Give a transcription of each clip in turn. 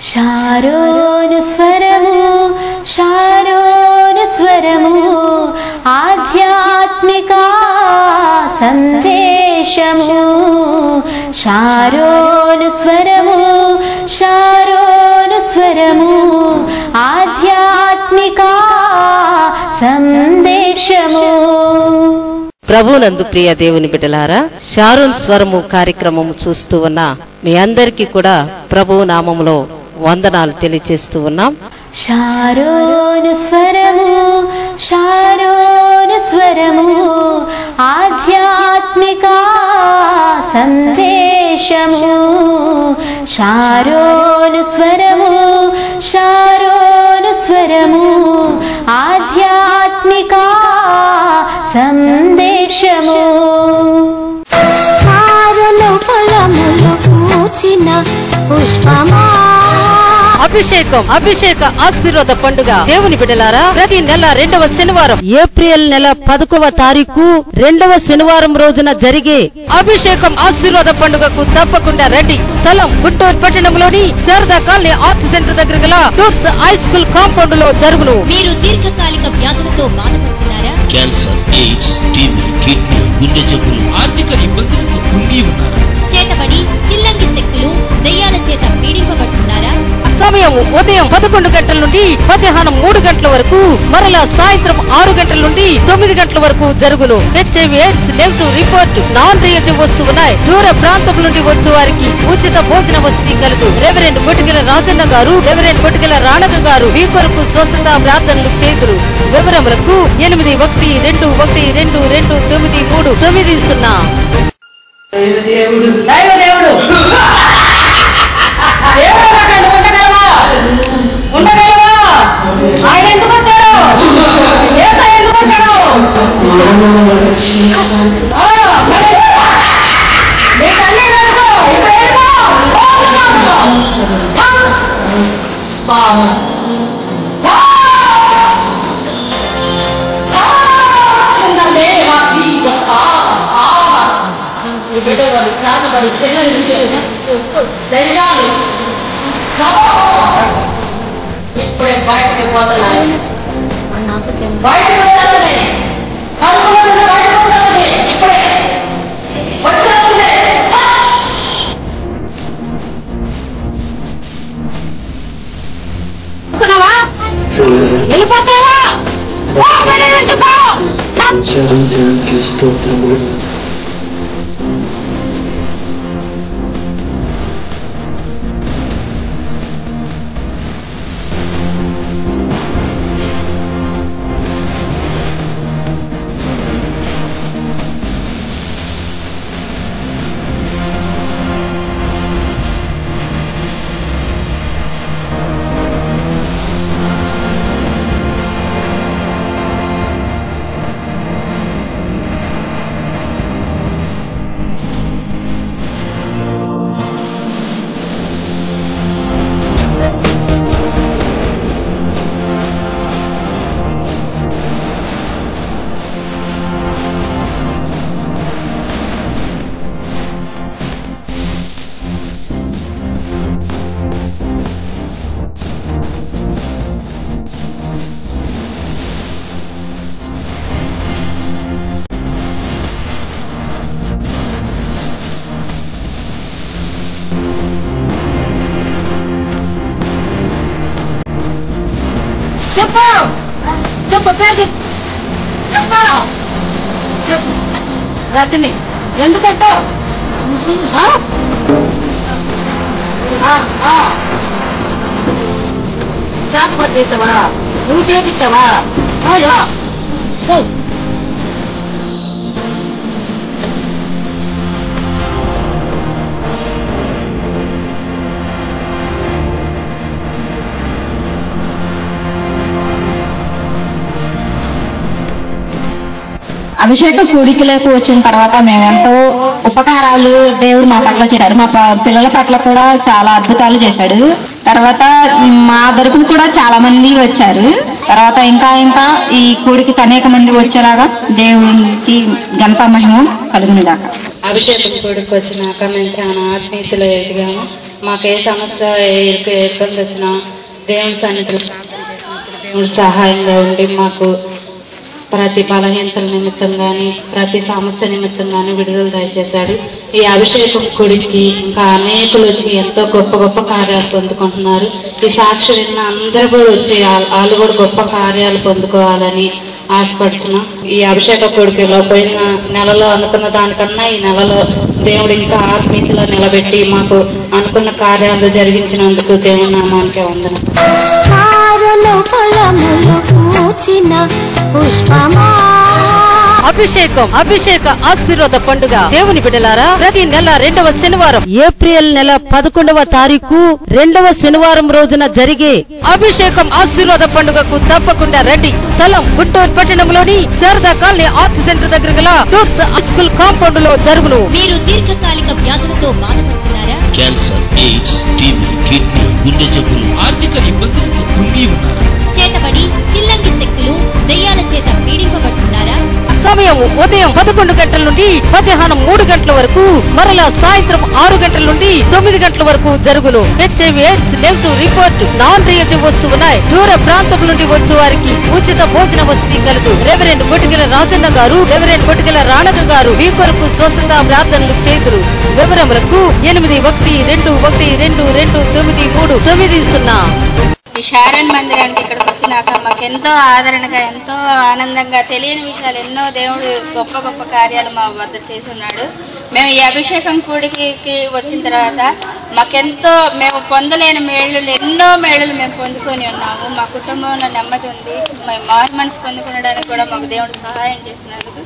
శారోను స్వరము శారోను స్వరము ఆధ్యాత్మిక సందేశము శారోను స్వరము శారోను స్వరము ఆధ్యాత్మిక సందేశము. ప్రభునందు ప్రియ దేవుని బిడ్డలారా, షారోన్ స్వరము కార్యక్రమము చూస్తూ ఉన్న మీ అందరికీ కూడా ప్రభువు నామములో వందనాలు తెలియజేస్తూ ఉన్నాం. శారోను స్వరము శారోను స్వరము ఆధ్యాత్మిక సందేశము శారోను స్వరము శారోను స్వరము ఆధ్యాత్మిక సందేశము. చారులు పొలములు పూచిన పుష్పమా అభిషేక ఆశీర్వాద పండుగ. దేవుని బిడ్డలారా, ప్రతి నెల 2వ శనివారం ఏప్రిల్ నెల 11వ తారీఖు 2వ శనివారం రోజున జరిగే అభిషేకం ఆశీర్వాద పండుగకు తప్పకుండా రండి. స్థలం గుంటూరు పట్టణంలోని శారదా కాలనీ ఆర్ట్స్ సెంటర్ దగ్గర గల టూప్స్ హై స్కూల్ కాంపౌండ్ లో జరుగును. మీరు దీర్ఘకాలిక వ్యాధులతో బాధపడుతున్నారా? క్యాన్సర్, ఎయిడ్స్, టీబీ, కిడ్నీ, గుండె జబ్బులు, ఆర్థిక ఇబ్బందులతో కృంగి ఉన్నారా? చేతబడి చిల్లంగి శక్తులు దయ్యాల చేత పీడింపబడుతున్నారా? సమయం ఉదయం 11 గంటల నుండి మధ్యాహ్నం 3 గంటల వరకు, మరలా సాయంత్రం 6 గంటల నుండి 9 గంటల వరకు జరుగును. HIV AIDS negative report, non reactive వస్తున్నాయి. దూర ప్రాంతం నుండి వచ్చే వారికి ఉచిత భోజన వసతి కలదు. రెవరెండ్ బొటిగల రాజన్న గారు, రెవరెండ్ బొటిగల రాణగ గారు మీ కొరకు స్వస్థత ప్రార్థనలు చేదురు. వివరములకు 8122229390. ఆయన ఎందుకు వచ్చాడు? ఎందుకు వచ్చాడు? ఇప్పుడే బయటకు పోతున్నాను. బయటకు వస్తానే బయటకు వస్తానే ఇప్పుడే వచ్చేస్తుంది. వెళ్ళిపోతావా? రజని ఎందుకంటే చాకు పట్టేసావా? నువ్వు చేపించావా? అభిషేక కూడికలకు వచ్చిన తర్వాత మేమెంతో ఉపకారాలు దేవుడు మా పట్ల చేశాడు. మా పిల్లల పట్ల కూడా చాలా అద్భుతాలు చేశాడు. తర్వాత మా తరపున కూడా చాలా మంది వచ్చారు. తర్వాత ఇంకా ఇంకా ఈ కూడికి అనేక మంది వచ్చేలాగా దేవునికి ఘనత మహిమ కలుగునిదాకా. అభిషేకం కూడికి వచ్చినాక మేము చాలా ఆత్మీయతలో ఎదిగాము. మాకు ఏ సమస్య ఇబ్బంది వచ్చినా దేవుని సన్నిధిలో ప్రార్థన చేసినప్పుడు దేవుడు సహాయంగా ఉండి మాకు ప్రతి బలహీనతల నిమిత్తం కానీ ప్రతి సమస్య నిమిత్తం కానీ విడుదల దయచేశాడు. ఈ అభిషేకం గుడికి ఇంకా అనేకులు వచ్చి ఎంతో గొప్ప గొప్ప కార్యాలు పొందుకుంటున్నారు. ఈ సాక్షి విన్న అందరూ కూడా వచ్చి వాళ్ళు కూడా గొప్ప కార్యాలు పొందుకోవాలని ఆశపడుచున్నాం. ఈ అభిషేక కొడుకులో పోయిన నెలలో అనుకున్న దానికన్నా ఈ నెలలో దేవుడు ఇంకా ఆత్మీయతలో నిలబెట్టి మాకు అనుకున్న కార్యాలు జరిగించినందుకు దేవుని నామానికే వందనం. అభిషేక ఆశీర్వాద పండుగ. దేవుని బిడ్డలారా, ప్రతి నెల 2వ శనివారం ఏప్రిల్ నెల 11వ తారీఖు 2వ శనివారం రోజున జరిగే అభిషేకం ఆశీర్వాద పండుగకు తప్పకుండా రండి. స్థలం గుంటూరు పట్టణంలోని శారదా కాలనీ ఆర్ట్స్ సెంటర్ దగ్గర గల టూర్స్ స్కూల్ కాంపౌండ్ లో జరుగును. మీరు దీర్ఘకాలిక వ్యాధులతో బాధపడుతున్నారా? క్యాన్సర్, ఎయిడ్స్, టీబీ, కిడ్నీ, గుండె జబ్బులు, ఆర్థిక ఇబ్బందులతో కృంగి ఉన్నారా? చేతబడి చిల్లంగి శక్తులు దెయ్యాల చేత పీడింపబడుతున్నారా? సమయం ఉదయం 11 గంటల నుండి మధ్యాహ్నం 3 గంటల వరకు, మరలా సాయంత్రం 6 గంటల నుండి 9 గంటల వరకు జరుగును. HIV AIDS negative report, non reactive వస్తువున్నాయి. దూర ప్రాంతం నుండి వచ్చే వారికి ఉచిత భోజన వసతి కలదు. రెవరెండ్ బొటిగల రాజన్న గారు, రెవరెండ్ బొటిగల రాణక గారు మీ కొరకు స్వస్థత ప్రార్థనలు చేదురు. వివరములకు 8122229390. ఈ శారన్ మందిరానికి ఇక్కడికి వచ్చినాక మాకు ఎంతో ఆదరణగా, ఎంతో ఆనందంగా, తెలియని విషయాలు ఎన్నో దేవుడు గొప్ప గొప్ప కార్యాలు మా వద్ద చేస్తున్నాడు. మేము ఈ అభిషేకం కూడికి వచ్చిన తర్వాత మాకెంతో మేము పొందలేని ఎన్నో మేళలు మేము పొందుకొని ఉన్నాము. మా కుటుంబంలో నెమ్మది ఉంది. మేము మారు మనసు పొందుకోవడానికి కూడా మాకు దేవుడు సహాయం చేసినందుకు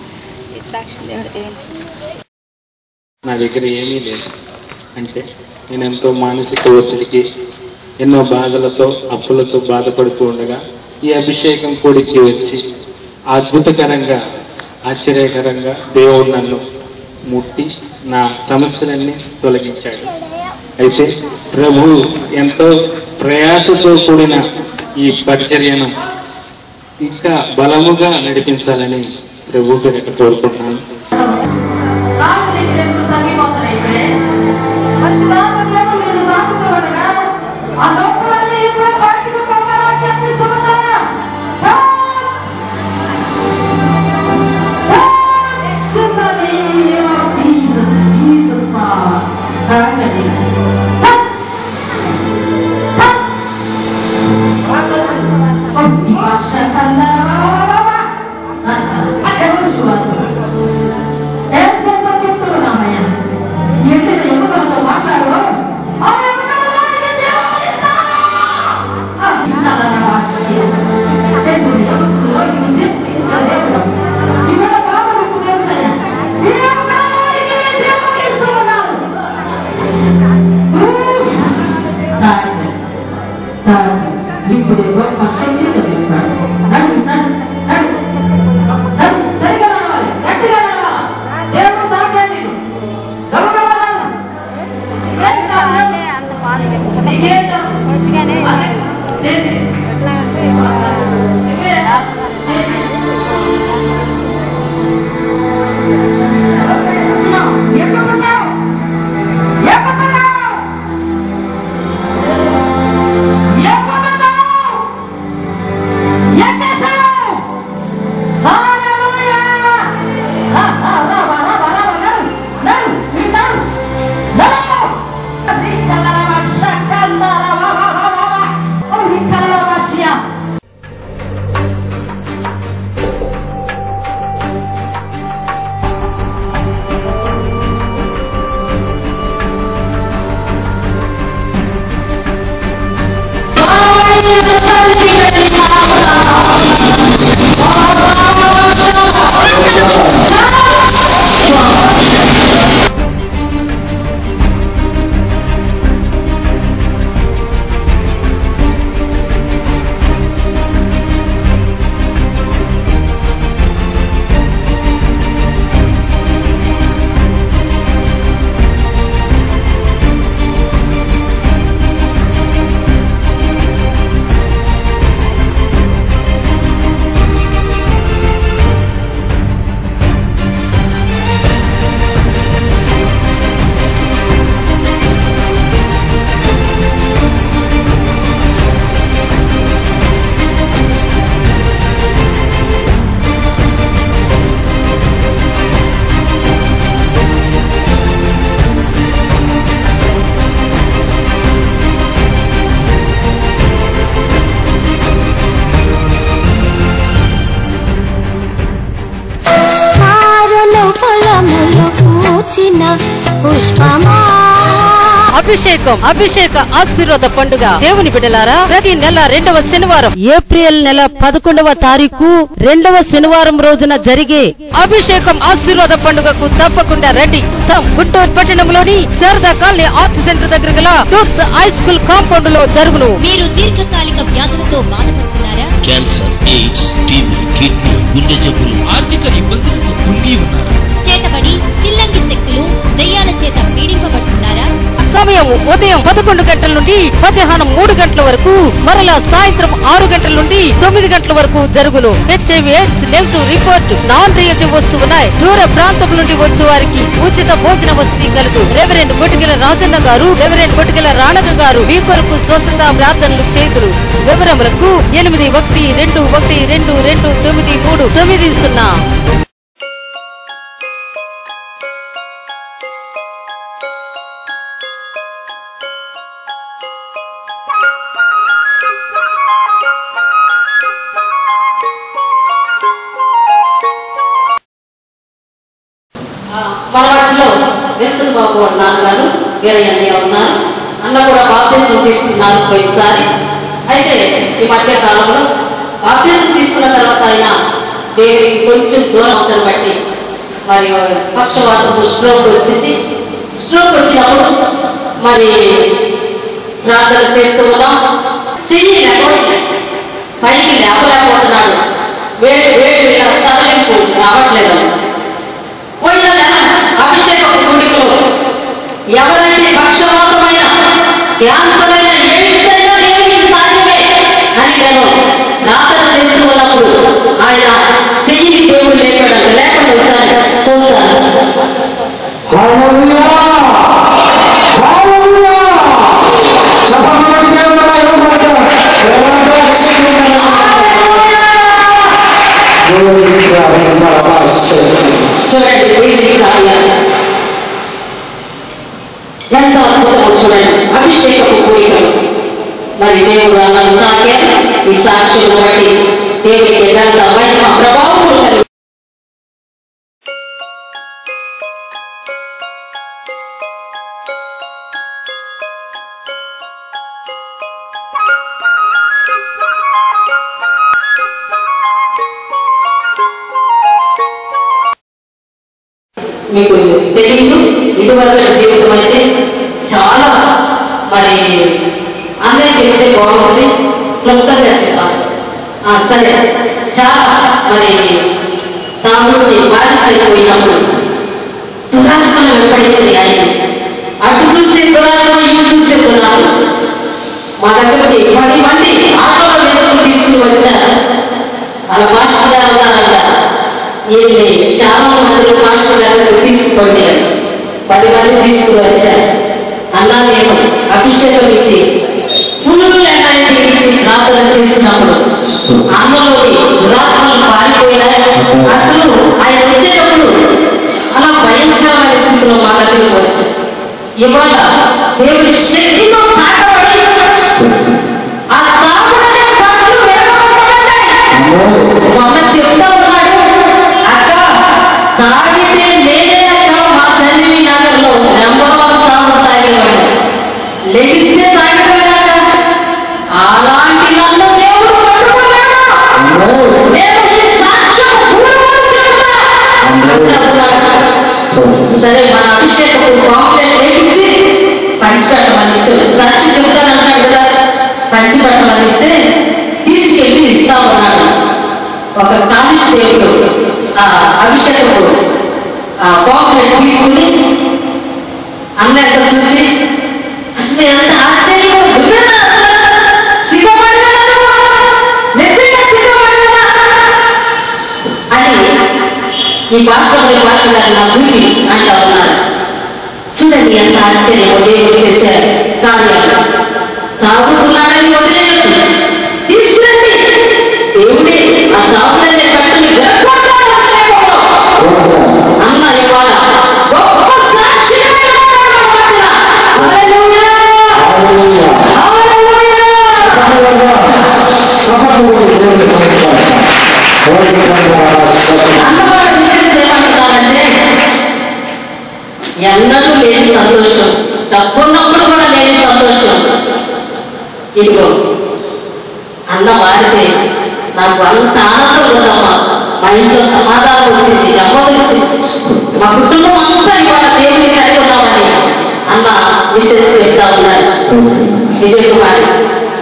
ఈ సాక్ష్యం దేవుడు దీవించాడు. నా దగ్గర ఏమీ లేదు అంటే నేను ఎంతో మానసిక ఒత్తిడికి, ఎన్నో బాధలతో, అప్పులతో బాధపడుతూ ఉండగా ఈ అభిషేకం కూడికి వచ్చి అద్భుతకరంగా, ఆశ్చర్యకరంగా దేవుడు నన్ను ముట్టి నా సమస్యలన్నీ తొలగించాడు. అయితే ప్రభు ఎంతో ప్రయాసతో కూడిన ఈ పరిచర్యను ఇంకా బలముగా నడిపించాలని ప్రభు పేరిట కోరుకుంటున్నాను. పూచిన పుష్పమా. అభిషేక ఆశీర్వాద పండుగ దేవుని బిడ్డలారా, ప్రతి నెల 2వ శనివారం ఏప్రిల్ నెల 11వ తారీఖు 2వ శనివారం రోజున జరిగే అభిషేకం ఆశీర్వాద పండుగకు తప్పకుండా రండి. గుంటూరు పట్టణంలోని శారదా కాలనీ ఆర్ట్ సెంటర్ దగ్గర గల టూర్స్ హై స్కూల్ కాంపౌండ్ లో జరుగును. మీరు దీర్ఘకాలిక వ్యాధులతో బాధపడుతున్నారా? క్యాన్సర్, ఎయిడ్స్, టీబీ, కిడ్నీ, గుండె జబ్బులు, ఆర్థిక ఇబ్బందులతో కృంగి ఉన్నారా? చేతబడి చిల్లంగి శక్తులు దయ్యాల చేత పీడింపబడుతున్నారా? సమయం ఉదయం 11 గంటల నుండి మధ్యాహ్నం 3 గంటల వరకు, మరలా సాయంత్రం 6 గంటల నుండి 9 గంటల వరకు జరుగును. HIV AIDS negative report, non reactive వస్తువున్నాయి. దూర ప్రాంతం నుండి వచ్చే వారికి ఉచిత భోజన వసతి కలదు. రెవరెండ్ బొటిగల రాజన్న గారు, రెవరెండ్ బొటిగల రాణగ గారు మీ కొరకు స్వస్థత ప్రార్థనలు చేతురు. వివరములకు 8112229390. మన మధ్యలో విల్సన్ బాబు నాన్నగారు వీరయ్య ఉన్నారు. అన్న కూడా బాప్తిసం తీసుకున్నారు పోయినసారి. అయితే ఈ మధ్య కాలంలో బాప్తిసం తీసుకున్న తర్వాత ఆయన దేవుడికి కొంచెం దూరం అవటం బట్టి మరి పక్షవాతం స్ట్రోక్ వచ్చింది. స్ట్రోక్ వచ్చినప్పుడు మరి ప్రార్థన చేస్తూ ఉన్నాం. చెయ్యి పైకి లేపలేకపోతున్నాడు. వేడి ఇలా సరళింపు రావట్లేదు. పోయిన నెల అభిషేక గుడికలో ఎవరైతే పక్షవాతమైన, క్యాన్సర్ అయినా, ఎయిడ్స్ అయినా దేవునికి సాధ్యమే అని నేను ప్రార్థన చేస్తూ ఉన్నప్పుడు ఆయన చెయ్యిని దేవుడు లేకుండా ఒకసారి చూస్తాను. చూడండి దేవుని కార్యాలు ఎంత అద్భుతమో చూడండి. అభిషేకపు కోరికలు మరి దేవుడు అన్నాడు నాకే ఈ సాక్ష్యం బట్టి దేవుడికి ఎంత మహిమ ప్రభావం కలిగి మీకు తెలియదు. ఇదివరకు జీవితం అయితే చాలా మరి అందరూ చెప్తే బాగుంటుంది, క్లుప్తంగా చెప్తాను. సరే, చాలా మరి తాగుడికి బాధిసైపోయినప్పుడు దురాత్మను వెంబడించింది ఆయన. అటు చూస్తే దురాత్మ, ఇటు చూస్తే దురాత్మ. మా దగ్గరికి 10 మంది ఆటోలో వేసుకుని తీసుకుని వచ్చారు. వాళ్ళ మాస్టర్ గారు ఉన్నారంట. వీళ్ళని చాలా మందిలో మాస్టర్ గారి దగ్గర తీసుకుపోండి 10 మంది తీసుకుని వచ్చారు. అన్నా నేను అభిషేకం ఇచ్చి పులులు ఎలాంటి ఇచ్చి ప్రార్థన చేసినప్పుడు అన్నలోని దురాత్మలు పారిపోయినాయి. అసలు ఆయన వచ్చేటప్పుడు చాలా భయంకరమైన స్థితిలో మా దగ్గరికి వచ్చారు. ఇవాళ దేవుని శక్తితో తాకబడి ఆ తాగుడనే పట్లు మొన్న చెప్తా ఉన్నాడు, అక్క తాగితే నేనేనక్క మా సంజీవి నగర్ లో నెంబర్ 1 తాగు తాగేవాడు, లెగిస్తే తాగిపోయాక అలాంటి నన్ను దేవుడు పట్టుకున్నాడు. నేను ఈ సాక్ష్యం సరే మన అభిషేకం కాంప్లైంట్ లేపించి పంచిపెట్టమని సాక్ష్యం చెప్తానంటాడు కదా, పంచిపెట్టమని ఇస్తే తీసుకెళ్ళి ఇస్తా ఉన్నాడు. ఒక కానిస్టేబుల్ ఆ అభిషేకపు కాంప్లైంట్ తీసుకుని అందరితో చూసి అసలు ఎంత ఆశ్చర్యం, అని ఈ భాష గారు నా గురి అంటా ఉన్నారు. చూడండి ఎంత ఆశ్చర్యం దేవుడు చేశారు కార్యాలు. తాగుతున్నాడని వదిలేదు, తీసుకురండి, దేవుడే ఆ తాగులనే కట్టుని అన్న ఇవాళ గొప్ప సాక్షి. అన్నవాళ్ళ విషయం ఏమంటున్నారంటే ఎన్నడూ లేని సంతోషం, డబ్బున్నప్పుడు కూడా లేని సంతోషం. ఇదిగో అన్న వారితే నాకు అంత ఆనందం ఉందమ్మా. మా ఇంట్లో సమాధానం వచ్చింది, నెమ్మది వచ్చింది, మా కుటుంబం అంతా ఇవాళ దేవుని కలిగి ఉన్నామని అన్న విశేష చెప్తా ఉన్నారు. విజయ్ కుమార్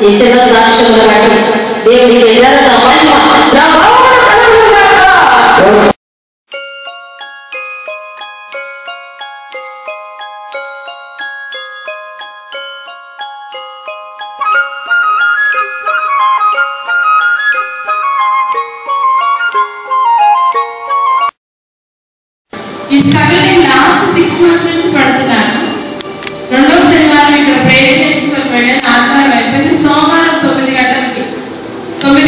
ఈ చిన్న సాక్ష్యంలో బట్టి దేవునికి ఎగరత మహిమ ప్రభావం కలుగుగాక. ఈ స్ట్రగుల్ నేను లాస్ట్ 6 months నుంచి పడుతున్నాను. రెండో శనివారం ఇక్కడ ప్రేయర్ చేయించుకొని వెళ్ళాను. ఆదివారం అయిపోయింది. సోమవారం 9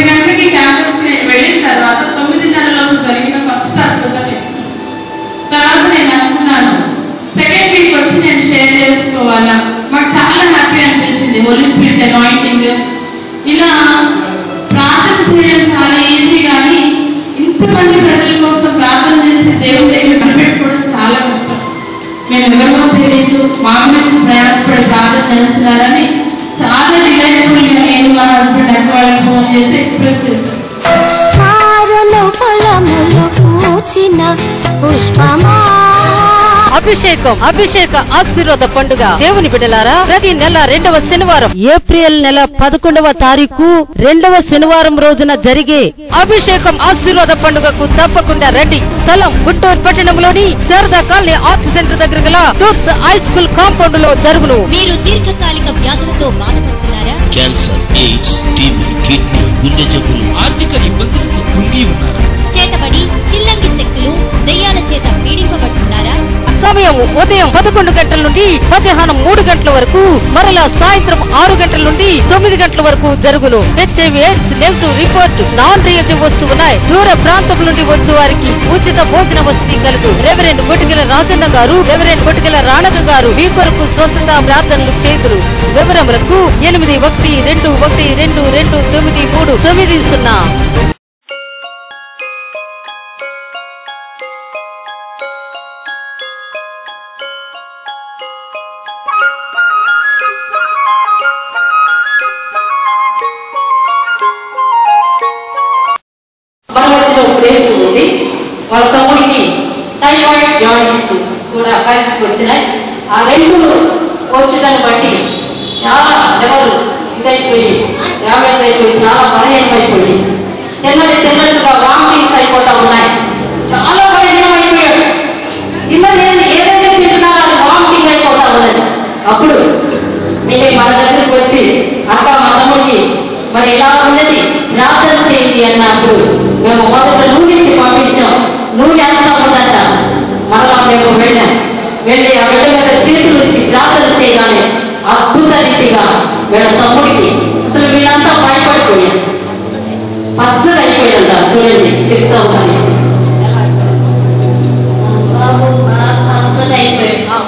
గంటలకి క్యాంపస్ కి నేను వెళ్ళిన తర్వాత 9:30 జరిగిన ఫస్ట్ అద్భుతమే. తర్వాత నేను అనుకున్నాను సెకండ్ వీక్ వచ్చి నేను షేర్ చేసుకోవాలా. మాకు చాలా హ్యాపీ అనిపించింది. హోలీ స్పిరిట్ అనాయింటింగ్ ఇలా ప్రార్థన చేయడం చాలా ఈజీ, కానీ ఇంతమంది ప్రజల కోసం ప్రార్థన చేసి దేవుడి దగ్గర కనిపెట్టుకోవడం చాలా కష్టం. మేము ఎవరికో తెలియదు, మా గురించి ప్రయాసపడి ప్రార్థన చేస్తున్నారని చాలా డిలైట్ఫుల్ గా నేను మా హస్బెండ్ అక్క వాళ్ళకి ఫోన్ చేసి ఎక్స్ప్రెస్ చేశాను. అభిషేక ఆశీర్వాద పండుగ. దేవుని బిడ్డలారా, ప్రతి నెల 2వ శనివారం ఏప్రిల్ నెల 11వ తారీఖు 2వ శనివారం రోజున జరిగే అభిషేకం ఆశీర్వాద పండుగకు తప్పకుండా రండి. స్థలం గుంటూరు పట్టణంలోని శారదా కాలనీ ఆర్ట్స్ సెంటర్ దగ్గర గల టూర్స్ హై స్కూల్ కాంపౌండ్ లో జరుగును. మీరు దీర్ఘకాలిక వ్యాధులతో బాధపడుతున్నారా? క్యాన్సర్, ఎయిడ్స్, టీబీ, కిడ్నీ, గుండె జబ్బులు, ఆర్థిక ఇబ్బందులతో కృంగి ఉన్నారా? చేతబడి, చిల్లంగి శక్తులు, దెయ్యాల చేత పీడింపబడుతున్నారా? సమయం ఉదయం 11 గంటల నుండి మధ్యాహ్నం 3 గంటల వరకు, మరలా సాయంత్రం 6 గంటల నుండి 9 గంటల వరకు జరుగును. HIV AIDS negative report, non reactive వస్తువున్నాయి. దూర ప్రాంతం నుండి వచ్చే వారికి ఉచిత భోజన వసతి కలుగు. రెవరెండ్ బొటిగల రాజన్న గారు, రెవరెండ్ బొటిగల రాణగ గారు మీ కొరకు స్వస్థత ప్రార్థనలు చేతురు. వివరములకు 8122229390. మన మధ్యలో ప్లేస్ ఉంది. వాళ్ళ తమ్ముడికి టైఫాయిడ్, జాండీస్ కూడా కలిసి వచ్చినాయి. ఆ 2 వచ్చడాన్ని బట్టి చాలా లెవెల్ ఇదైపోయి, డ్యామేజ్ అయిపోయి, చాలా బలహీనమైపోయి, తిన్నట్టుగా వామిటింగ్స్ అయిపోతా ఉన్నాయి. చాలా బలహీనమైపోయాడు. తిన్నది ఏదైతే తింటున్నారో అది వామిటింగ్ అయిపోతా ఉన్నది. అప్పుడు మేము మన దగ్గరికి వచ్చి అక్క మా తమ్ముడికి మరి ఇలా ఉన్నది ప్రార్థన చేయండి అన్నప్పుడు మేము మొదట నూనె పంపించాం. నూనె వేస్తా ఉందంట. మరలా మేము వెళ్ళి ఆ బిడ్డ మీద చేతులు ఇచ్చి ప్రార్థన చేయగానే అద్భుత రీతిగా వీళ్ళ తమ్ముడికి అసలు వీళ్ళంతా భయపడిపోయారు. పచ్చగా అయిపోయాడంట. చూడండి, చెప్తా ఉన్నది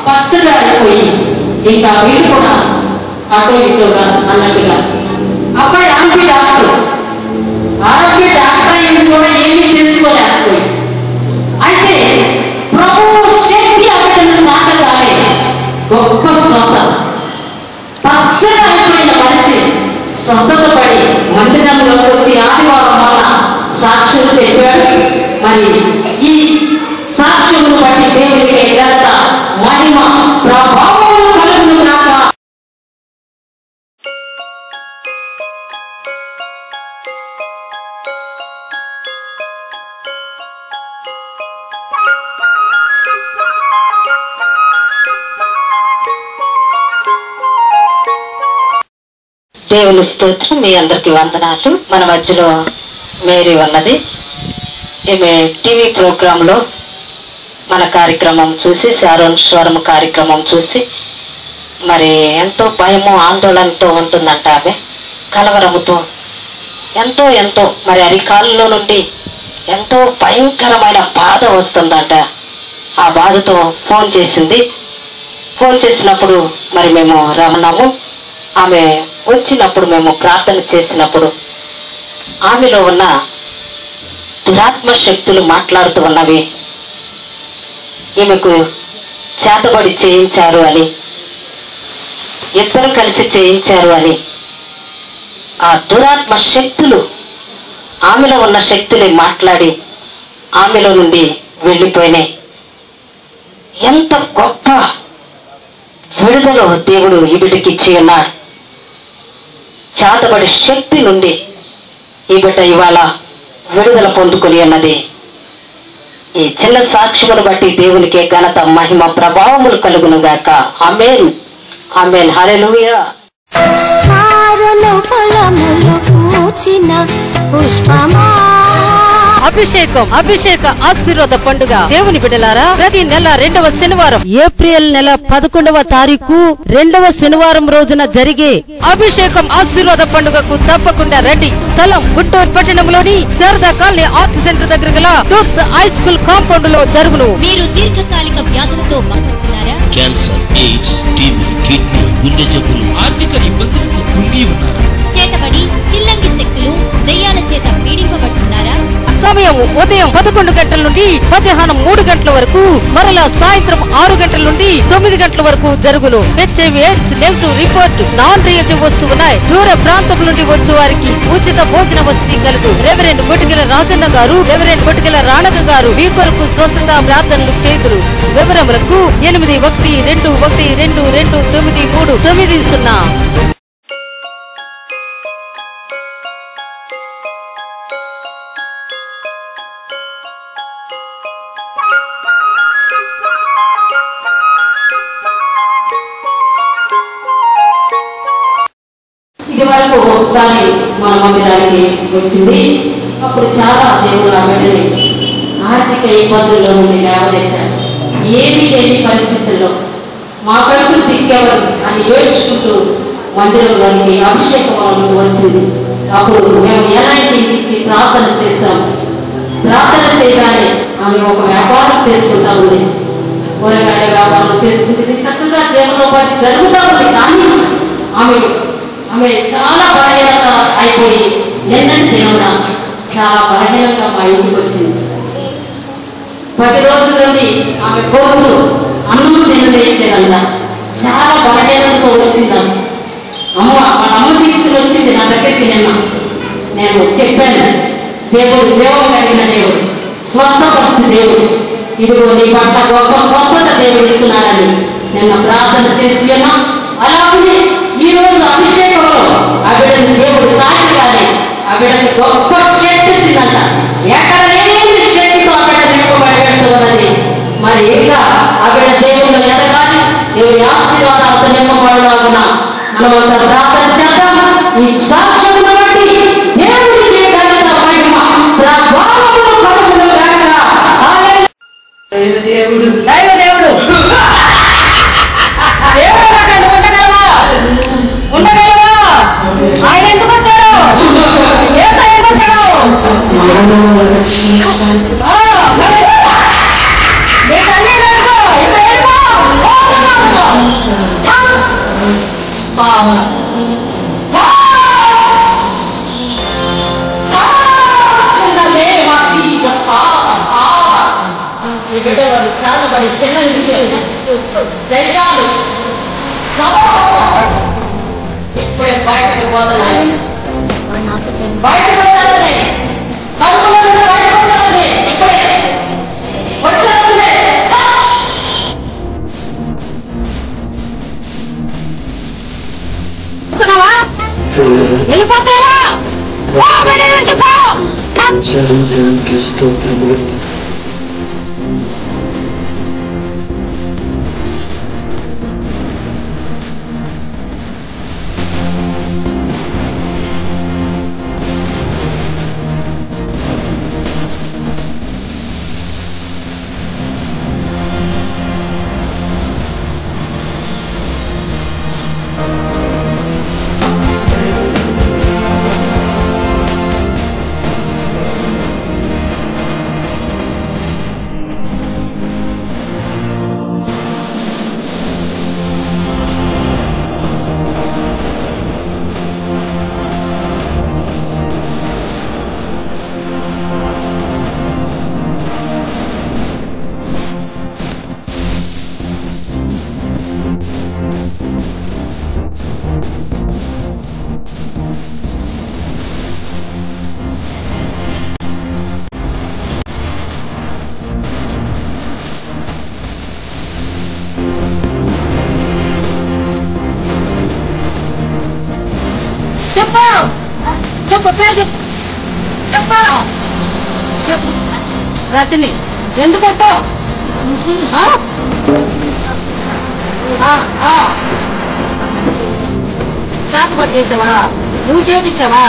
పచ్చగా అయిపోయి ఇంకా వీళ్ళు కూడా అటో ఇటోగా అన్నట్టుగా. అబ్బాయి ఆర్పి డాక్టర్ అయింది కూడా ఏమీ చేసుకోలేకపోయి. అయితే ప్రభు శక్తి అతను తాకగానే గొప్ప స్వస్థత, పచ్చగా అయిపోయిన మనిషి స్వస్థత పడి మందిరంలోకి వచ్చి ఆదివారం వల్ల సాక్ష్యం చెప్పాడు. మరి ఈ సాక్ష్యమును బట్టి దేవునికి ఘనత, మహిమ, ప్రభావం కలుగును గాక. దేవుని స్తోత్రం. మీ అందరికి వందనాలు. మన మధ్యలో మేరీ ఉన్నది. ఈమె టీవీ ప్రోగ్రామ్ లో మన కార్యక్రమం చూసి, శారోన్ స్వరం కార్యక్రమం చూసి మరి ఎంతో భయము, ఆందోళనతో ఉంటుందంట. ఆమె కలవరముతో ఎంతో మరి అరికాళ్ళలో నుండి ఎంతో భయంకరమైన బాధ వస్తుందంట. ఆ బాధతో ఫోన్ చేసింది. ఫోన్ చేసినప్పుడు మరి మేము రమణము. ఆమె వచ్చినప్పుడు మేము ప్రార్థన చేసినప్పుడు ఆమెలో ఉన్న దురాత్మ శక్తులు మాట్లాడుతూ ఉన్నవి. ఈమెకు చేతబడి చేయించారు అని, ఇద్దరు కలిసి చేయించారు అని ఆ దురాత్మ శక్తులు ఆమెలో ఉన్న శక్తులే మాట్లాడి ఆమెలో నుండి వెళ్ళిపోయినాయి. ఎంత గొప్ప విడుదల దేవుడు ఈ బిడ్డకి ఇచ్చి ఉన్నాడు. చేతబడి శక్తి నుండి ఈ బిడ్డ ఇవాళ విడుదల పొందుకొని ఉన్నది. ఈ చిన్న సాక్ష్యమును బట్టి దేవునికే ఘనత మహిమ ప్రభావములు కలుగును గాక. ఆమేన్ ఆమేన్ హల్లెలూయా. అభిషేక ఆశీర్వాద పండుగ. దేవుని బిడ్డలారా, ప్రతి నెల 2వ శనివారం ఏప్రిల్ నెల 11వ తారీఖు 2వ శనివారం రోజున జరిగే అభిషేకం ఆశీర్వాద పండుగకు తప్పకుండా రండి. స్థలం గుంటూరు పట్టణంలోని శారదా కాలనీ ఆర్ట్స్ సెంటర్ దగ్గర గల టూట్స్ హై స్కూల్ కాంపౌండ్ లో జరుగును. మీరు దీర్ఘకాలిక వ్యాధులతో బాధపడుతున్నారా? క్యాన్సర్, ఎయిడ్స్, టీబీ, కిడ్నీ, గుండె జబ్బులు, ఆర్థిక ఇబ్బందులతో కృంగి ఉన్నారా? చేతబడి చిల్లంగి శక్తులు దయ్యాల చేత పీడింపబడుతున్నారా? సమయం ఉదయం 11 గంటల నుండి మధ్యాహ్నం 3 గంటల వరకు, మరలా సాయంత్రం 6 గంటల నుండి 9 గంటల వరకు జరుగును. HIV AIDS negative report, non reactive వస్తువున్నాయి. దూర ప్రాంతం నుండి వచ్చే వారికి ఉచిత భోజన వసతి కలదు. రెవరెండ్ బొటికెల రాజన్న గారు, రెవరెండ్ బొటికెల రాణక గారు మీ కొరకు స్వస్థత ప్రార్థనలు చేతురు. వివరములకు 8112229390. ఇది వరకు ఒకసారి మన మందిరానికి వచ్చింది. అప్పుడు చాలా దేవుడు ఆ బిడ్డని ఆర్థిక ఇబ్బందుల్లో నుండి లేవనెత్తాడు. ఏమీ లేని పరిస్థితుల్లో మాకంటూ దిక్కెవరు అని ఏడ్చుకుంటూ మందిరంలోనికి అభిషేకం వచ్చింది. అప్పుడు మేము ఎలాంటి ఇచ్చి ప్రార్థన చేస్తాము. ప్రార్థన చేయగానే ఆమె ఒక వ్యాపారం చేసుకుంటా ఉంది. కూరగాయల వ్యాపారం చేసుకుంటుంది. చక్కగా జీవనోపాధి జరుగుతూ ఉంది. కానీ ఆమె చాలా బలహీనత అయిపోయి నిన్నటి దినమున చాలా బలహీనంగా మా ఇంటికి వచ్చింది. 10 రోజుల నుండి ఆమె కోరుతూ అన్నం తినలేదంట. చాలా బలహీనతతో వచ్చింది. వాళ్ళ అమ్మ తీసుకుని వచ్చింది నా దగ్గరికి. నేను చెప్పాను, దేవుడు జీవం కలిగిన దేవుడు, స్వస్థపరచు దేవుడు, ఇదిగో నీ పట్ల గొప్ప స్వస్థత దేవుడు ఇస్తున్నాడని నిన్న ప్రార్థన చేసి ఉన్నా. అలాగే ఈ రోజు అభిషేకంలో ఆవిడని దేవుడు తాకిగానే ఆవిడకి గొప్ప శక్తి వచ్చిందంట. ఎక్కడ లేని శక్తితో ఆవిడ నింపబడి పెడుతున్నది. మరి ఇంకా ఆవిడ దేవుళ్ళు ఎదగాలి, దేవుని ఆశీర్వాదాలతో నింపబడిన మనమంతా ప్రార్థన చేద్దాం. ఈ సాక్ష్యమును బట్టి దేవునికి ఘనత మహిమ ప్రభావములు కలుగును గాక. దేవుడు దైవ దేవుడు ఉండగలవా? ఆయన ఎందుకు వచ్చాడు? యేసయ్య ఎందుకు వచ్చాడు? బిడ్డవాడు చాలబడి చిన్నది దైవాలు ఇప్పుడే బయటకు పోతున్నాయి. బయటకు వస్తానే కడుపులో నుండి బయటకు వస్తానే ఇప్పుడే వచ్చేస్తుంది. వెళ్ళిపోతారా? పేరు చెప్పాను. రతిని ఎందుకు వచ్చావు? చాటుపడి చేసావా? నువ్వు చేపించావా?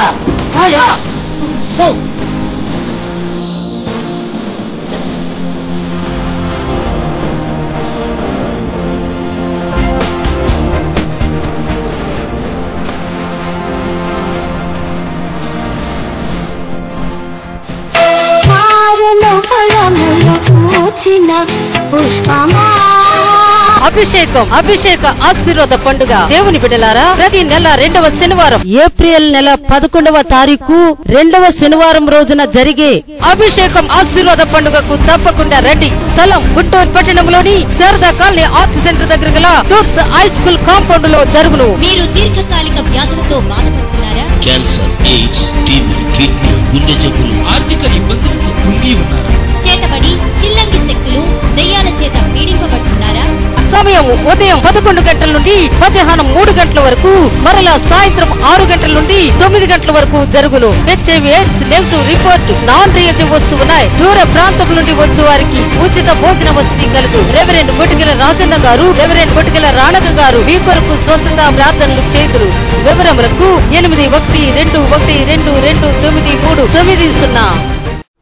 అభిషేక ఆశీర్వాద పండుగ. దేవుని బిడ్డలారా, ప్రతి నెల 2వ శనివారం ఏప్రిల్ నెల 11వ తారీఖు 2వ శనివారం రోజున జరిగే అభిషేకం ఆశీర్వాద పండుగకు తప్పకుండా రండి. స్థలం గుంటూరు పట్టణంలోని శారదా కాలనీ ఆర్ట్స్ సెంటర్ దగ్గర గల టూర్స్ హై స్కూల్ కాంపౌండ్ లో జరుగును. మీరు దీర్ఘకాలిక వ్యాధులతో బాధపడుతున్నారా? క్యాన్సర్, ఎయిడ్స్, టీబీ, కిడ్నీ, గుండె జబ్బులు, ఆర్థిక ఇబ్బందులతో కృంగి ఉన్నారా? చేతబడి, చిల్లంగి శక్తులు, దెయ్యాల చేత పీడింపబడుతున్నారా? సమయం ఉదయం 11 గంటల నుండి మధ్యాహ్నం 3 గంటల వరకు, మరలా సాయంత్రం 6 గంటల నుండి 9 గంటల వరకు జరుగును. HIV AIDS negative report, non reactive వస్తున్నాయి. దూర ప్రాంతం నుండి వచ్చే వారికి ఉచిత భోజన వసతి కలదు. రెవరెండ్ బొటికెల రాజన్న గారు, రెవరెండ్ బొటికెల రాణక గారు మీ కొరకు స్వస్థత ప్రార్థనలు చేతురు. వివరములకు 8122229390.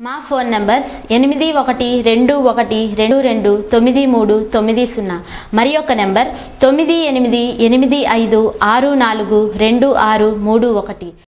మా ఫోన్ నంబర్స్ 8121222930 మరి యొక్క నంబర్ 9885642631.